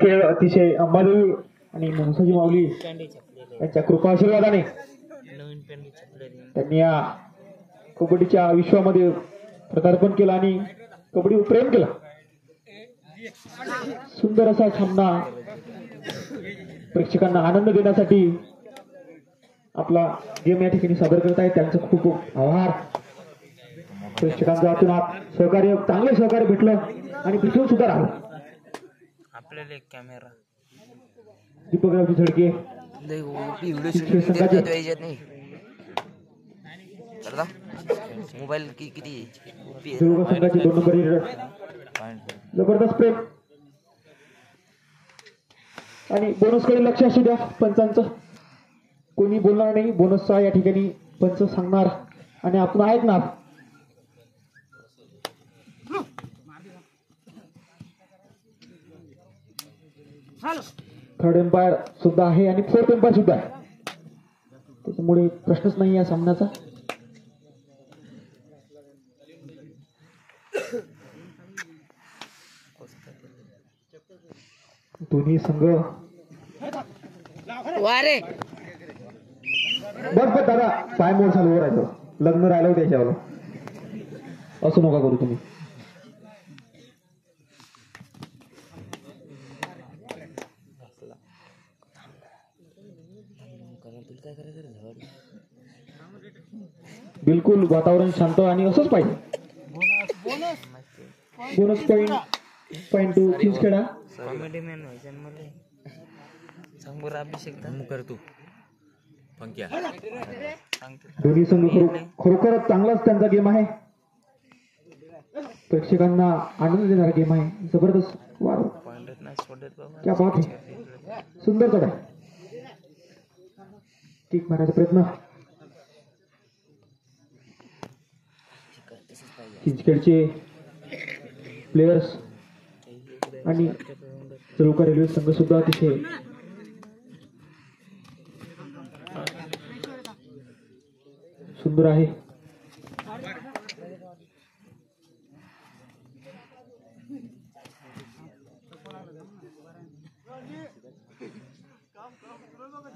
खेळ अतिशय अंबादेवी आणि मनसाजी माऊली यांच्या कृपा आशीर्वादाने त्यांनी या कबड्डीच्या विश्वामध्ये पदार्पण केलं आणि कबड्डीवर प्रेम केलं. सुंदर असा सामना प्रेक्षकांना आनंद देण्यासाठी आपला गेम या ठिकाणी सादर करत आहे. त्यांचं खूप खूप आभार. प्रेक्षकांच्या हातून सहकार्य, चांगले सहकार्य भेटलं आणि भेटून सुद्धा राहिलं. आपल्याला एक कॅमेरा दीपकरावची झडके मोबाईल किती संघाची 2 नंबर जबरदस्त प्रेम आणि बोनस कडे लक्ष असू द्या पंचांचं. कोणी बोलणार नाही, बोनसचा या ठिकाणी पंच सांगणार आणि आपण ऐकणार. थर्ड एम्पायर सुद्धा आहे आणि फोर्थ एम्पायर सुद्धा आहे, त्याच्यामुळे प्रश्नच नाही या सामन्याचा. दोन्ही संघ वारे बघ दादा पाय मोड चालू राहायचं, लग्न राहिलं होतं त्याच्यावर. असं नका करू तुम्ही. बिलकुल वातावरण शांत आणि असंच पाहिजे. बोनस पॉइंट टू किंग्स खेळा. कॉमेडी मॅन व्हायचं मला सांगूर अभिषेक कर तू पंक्या सांगतो. दोन्ही संघ खरोखरच चांगलाच त्यांचा गेम आहे. प्रेक्षकांना आनंद देणारा गेम आहे. जबरदस्त वार क्या बात आहे. सुंदर चढ आहे. किक मारण्याचा प्रयत्न. चिंचखेडचे प्लेयर्स आणि जळूका रेल्वे संघ सुद्धा अतिशय सुंदर आहे.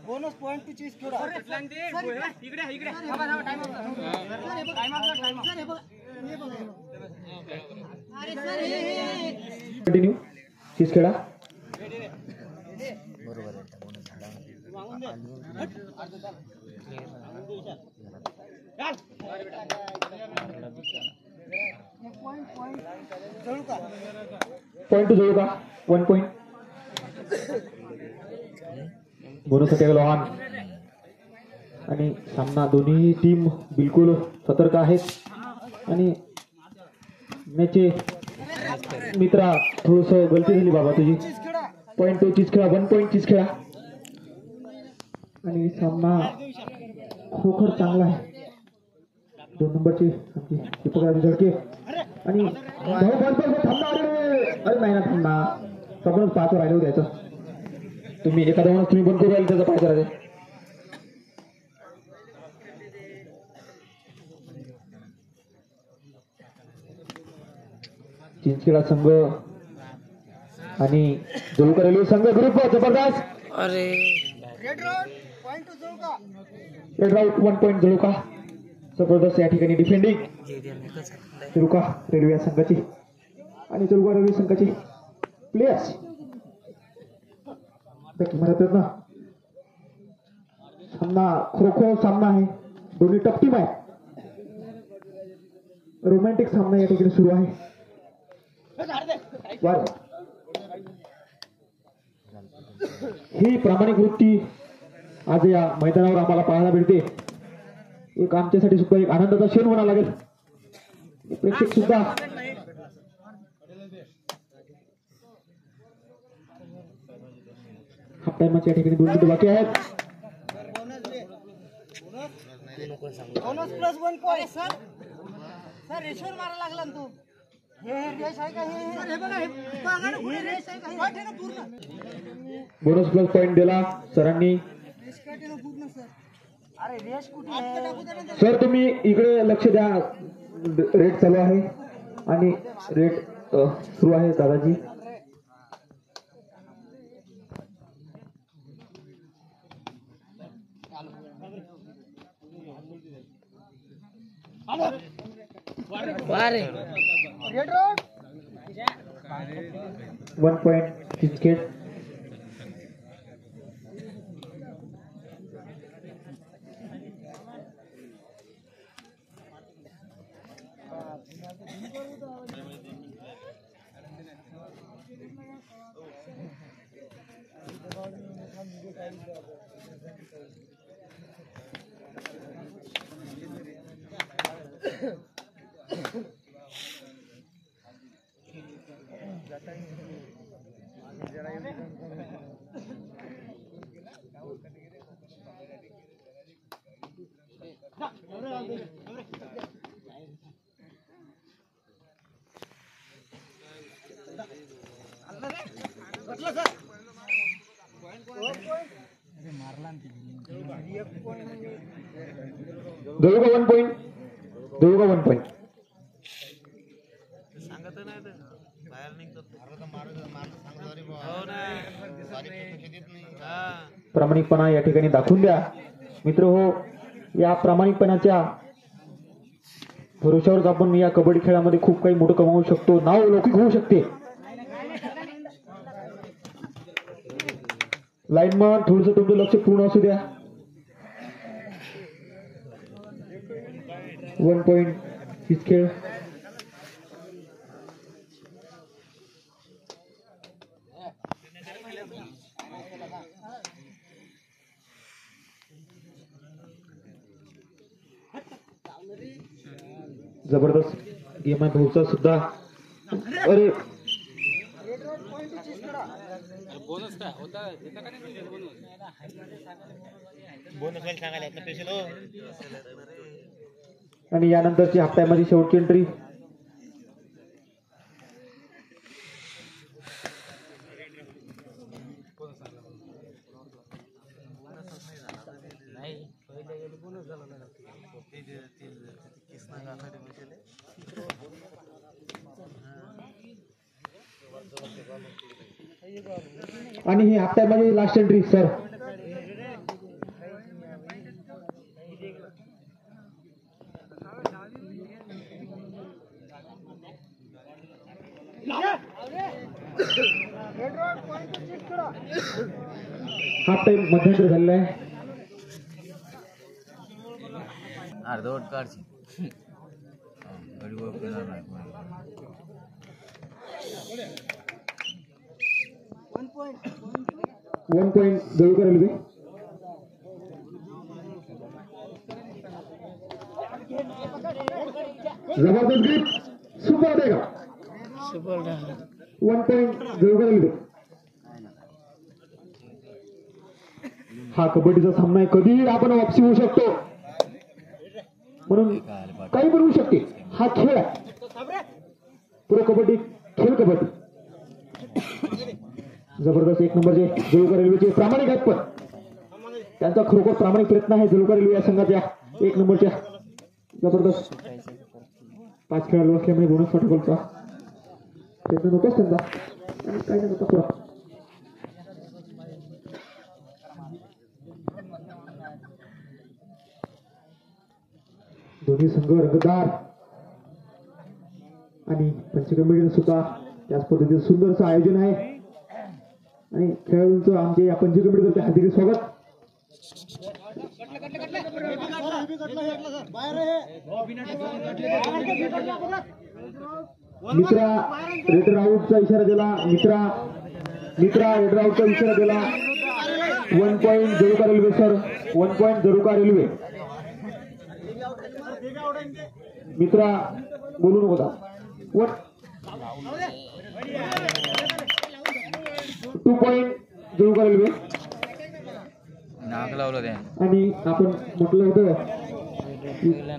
बोनस पॉइंट टू चीज थोडा इकडे इकडे कंटिन्यू चीज खेळा. Point to Jaluka 1 point. बोनससाठी लहान आणि सामना दोन्ही टीम बिलकुल सतर्क आहेत आणि मॅचचे मित्रा थोडस गलती झाली बाबा तुझी. पॉइंट टू चीज खेळा 1 पॉइंट चीज खेळा आणि सामना खरोखर चांगला आहे. 2 नंबरची आमची दीपकरावची झडके आणि थांबा. अरे नाही ना थांबा, सगळं 5 राहिले होते याचं. तुम्ही एखाद्या माणूस तुम्ही बंद करू राहिले त्याचा पाय करायचं. चिंचखेडा संघ आणि जळूका रेल्वे संघ ग्रुप जबरदस्त. अरे रेड राऊट 1 पॉइंट जळूका. जबरदस्त या ठिकाणी डिफेंडिंग जळूका रेल्वे या संघाची आणि जळूका रेल्वे संघाची प्लेयर्स. प्रयत्न. सामना खरोखर सामना आहे. दोन्ही टफ टीम आहे. रोमॅन्टिक सामना या ठिकाणी सुरू आहे. ही प्रामाणिक वृत्ती आज या मैदानावर आम्हाला पाहायला मिळते. एक आमच्यासाठी सुद्धा एक आनंदाचा क्षण म्हणावा लागेल. प्रेक्षक सुद्धा हाफ टाइमच्या ठिकाणी 2 मिनिट बाकी आहेत. Bonus plus 1 point sir. Sir रेशोर मारा लागला ना तू. हे रेश आहे का हे बघा हे रेश आहे का हे पूर्ण. बोनस प्लस पॉइंट दिला सरांनी. पूर्ण सर. अरे रेश कुठे सर तुम्ही इकडे लक्ष द्या. रेट चालू आहे आणि रेट सुरू आहे दादाजी. वारे 1 point Chinchkhed. Deulgaon 1 point. Deulgaon 1 point. सांगत नाही तर बाहेर निघतो. प्रामाणिकपणा या ठिकाणी दाखवून द्या मित्र हो. या प्रामाणिकपणाच्या भरोशावरच आपण या कबड्डी खेळामध्ये खूप काही मोठं कमावू शकतो, नाव लौकिक होऊ शकते. लाईनमन थोडंसं तुमचं लक्ष पूर्ण असू द्या. 1 पॉइंट हीच खेळ. जबरदस्त गेम आहे भाऊचा सुद्धा. अरे आणि यानंतरची हाफ टाइम मध्ये शेवटची एंट्री. आणि ही हाफ टाइम मध्ये last entry sir. Half time मध्यंतरी झालेला आहे. अर्धवट काढची गडीवर करणार नाही. 1 पॉइंट देऊळकर रेल्वे. जबरदस्त ग्रीप सुपर देगा. 1 पॉइंट देऊळकर रेल्वे. हा कबड्डीचा सामना आहे, कधीही आपण वापसी होऊ शकतो, म्हणून काही पण होऊ शकते. हा खेळ आहे, पुरो कबड्डी खेळ कबड्डी. जबरदस्त 1 नंबरचे देऊळकर रेल्वेचे प्रामाणिक आहेत, पण त्यांचा खरोखर प्रामाणिक प्रयत्न आहे देऊळकर रेल्वे या संघाच्या 1 नंबरच्या. जबरदस्त 5 खेळाडू असल्यामुळे बोनस प्रोटोकॉलचा प्रयत्न नकोच त्यांचा, आणि काही नाही पुरा. दोन्ही संघ रंगतदार आणि पंच कमिटीने सुद्धा त्याच पद्धतीचं सुंदरचं आयोजन आहे, आणि खेळाडूंचं आमच्या या पंच कमिटीतर्फे हार्दिक स्वागत. मित्रा रेडर आउटचा इशारा दिला. मित्रा रेडर आउटचा इशारा दिला. 1 point Jaruka railway sir. 1 point Jaruka railway. मित्रा बोलू नको दा. 2 पॉइंट जरुका रेल्वे. नाक लावलं त्या. आणि आपण म्हटलं होतं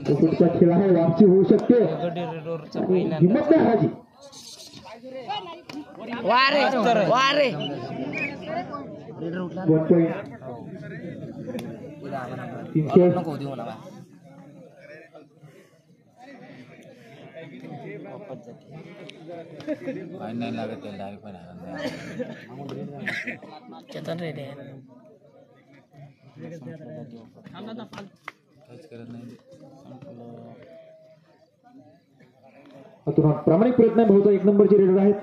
क्रिकेटचा खेळ आहे, वापसी होऊ शकते, हिंमत नाही हारायची. वारे 1 पॉइंट 300. नाही लागत त्याला पण चेतन रेड्डी काहीच करत नाही. हातून प्रामाणिक प्रयत्न आहे भाऊचा. 1 नंबरचे रेडर आहेत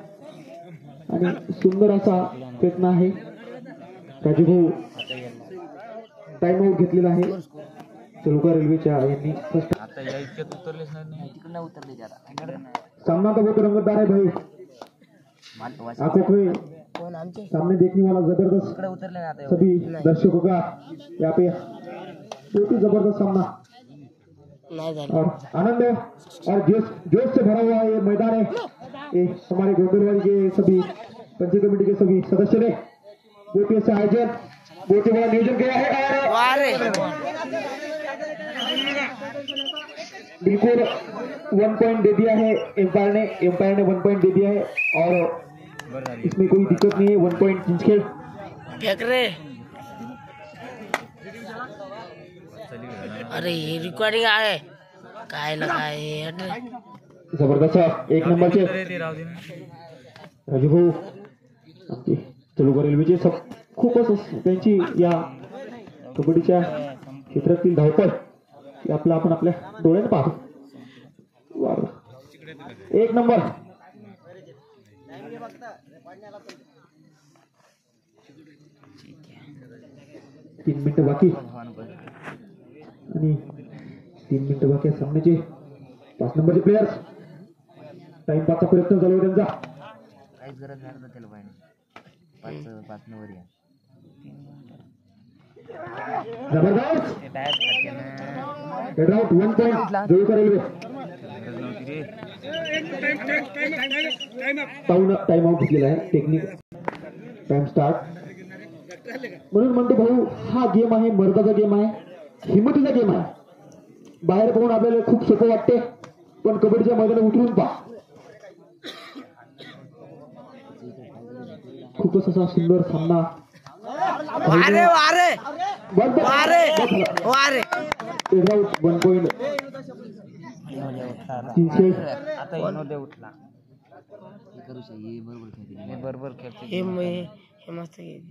आणि सुंदर असा प्रयत्न आहे. राजू भाऊ टाइम आउट घेतलेला आहे. चलुका रेल्वेच्या यांनी फर्स्ट. आता या इतक्यात उतरलेच नाही. तिकडनं उतरले जरा. सामना का बहुत रंगतदार है भाई. आंखों के कोण आमचे सामने देखने वाला जबरदस्त इकडे उतरले ना आता. सभी दर्शकों का यहाँ पे बहुत ही जबरदस्त सामना नाही झालं. और आनंद और जोश जोश से भरा हुआ ये मैदान है. ये हमारे गोंदलवाड़ी के सभी पंचायत कमेटी के सभी सदस्य ने बहुत ही अच्छा आयोजन, बहुत ही बड़ा नियोजन किया है. बिल्कुल 1 पॉइंट दे दिया है एम्पायर ने. 1 पॉइंट दे दिया है और इसमें कोई दिक्कत नहीं है. 1 पॉइंट चिंचखेड़. फेक रे. अरे हे रिकॉर्डिंग आहे काय ना काय. जबरदस्त 1 नंबरचे ते राहू दे ना. राजू भाऊ आमचे चलुका रेल्वेचे सब खूपच त्यांची या कबड्डीच्या क्षेत्रातील धावपळ आपण आपल्या डोळ्याने पाहतो. 1 नंबर. तीन मिनिटं बाकी आणि 3 मिनिटं बाकी सामन्याचे. 5 नंबरचे प्लेयर्स. टाइम पासचा प्रयत्न चालू आहे त्यांचा. काहीच गरज नाही ना त्याला पाहिजे. 5 नंबर या. जबरदस्त head out. 1 point Chaluka railway. गरज नव्हती रे. टाइम आउट घेतलेला आहे. Technique time start. म्हणून म्हणतो भाऊ हा गेम आहे मर्दाचा गेम आहे, हिमतीचा गेम आहे. बाहेर पाहून आपल्याला खूप सोपं वाटते पण कबड्डीच्या मैदानात उतरून पहा. खूपच असा सुंदर सामना. वारे वारे वारे वारे. 1 पॉइंट चिंचखेड. आता इनोदे उठला. करू शकते बरोबर खेळते. बरोबर खेळते. हे मस्त गेली.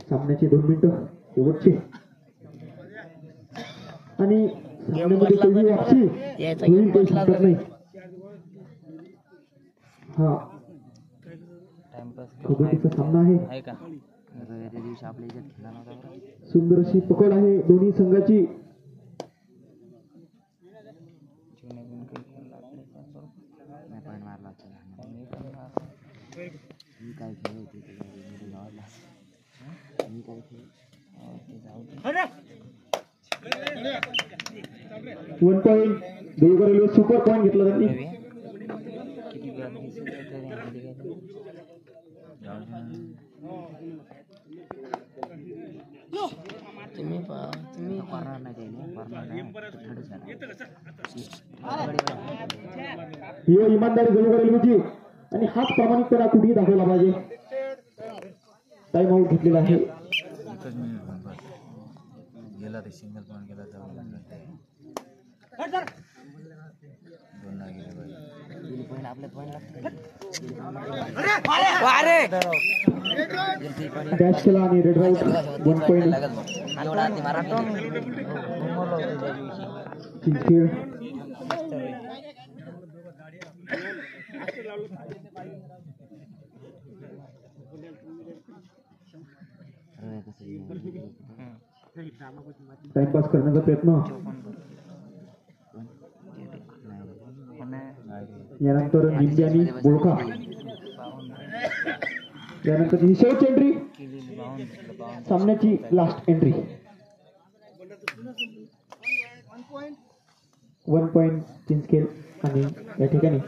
सामन्याचे 2 मिनिटं शेवटचे आणि सामन्यामध्ये पहिली वापसी होईल काही सांगत नाही. हा कबड्डीचा सामना आहे का. त्या दिवशी आपल्या इथे खेळला नव्हता. सुंदर अशी पकड आहे दोन्ही संघाची. One point Chaluka railway super point घेतला त्यांनी. तुम्ही ही इमानदारी चलुका रेल्वेची आणि हाच प्रामाणिकपणा कुठेही दाखवला पाहिजे. टाइम आउट घेतलेला आहे. गेला ते सिंगल पॉईंट गेला तर डॅश केला आणि red out. 1 point Chinchkhed. Timepass करण्याचा प्रयत्न. यानंतर निंबे आणि बोळखा. यानंतर ही शेवटची एंट्री सामन्याची लास्ट एंट्री. 1 पॉइंट चिंचखेड आणि या ठिकाणी